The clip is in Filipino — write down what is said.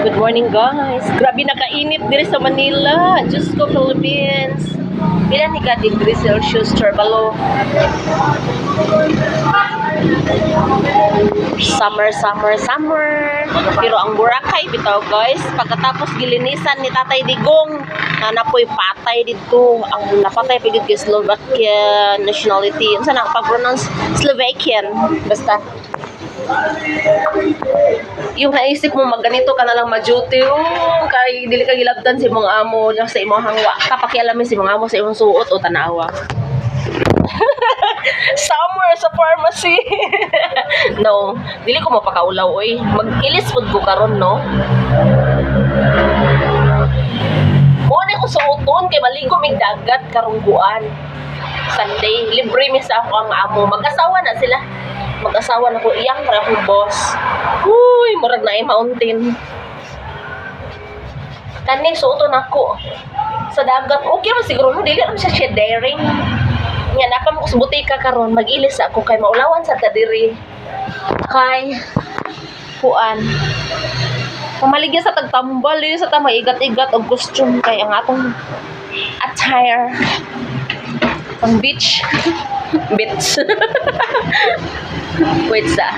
Good morning guys. Grabe nakainit diri sa Manila. Diyos ko, Philippines. Pila ni ka degree Celsius Turbalo. Summer. Pero ang Boracay bitaw guys, pagkatapos gilinisan ni Tatay Digong, napoy patay dito. Ang napatay pa gid kay Slovakian nationality. Unsa na pag-pronounce? Slovakian. Basta yung naisip mo magganito ka na lang ma-duty kay dili ka gilabtan si mong amo nya sa imong hangwa kapakialamin si mong amo sa imong suot o tanawa. Summer sa pharmacy. No, dili ko mapakaulaw oy. Mag-ilis pud ko karon no. Mo na ko suoton kay maligo mig dagat karong buwan. Sunday, libre mi sa ako ang amo. Mag-asawa na sila. Mag-asawa na ko, iyang para akong boss. Uy, murag na mountain. Kani, suoton ako. Sa dagat, okay man siguro mo, dili naman siya daring. Nga, napam ko sa butika karon mag-ilis ako kay maulawan sa kadiri. Kay, kuan. Pamaligya sa tagtambal, sa tama, igat-igat o costume kay ang atong attire. Pang beach. Beach. Wait sa.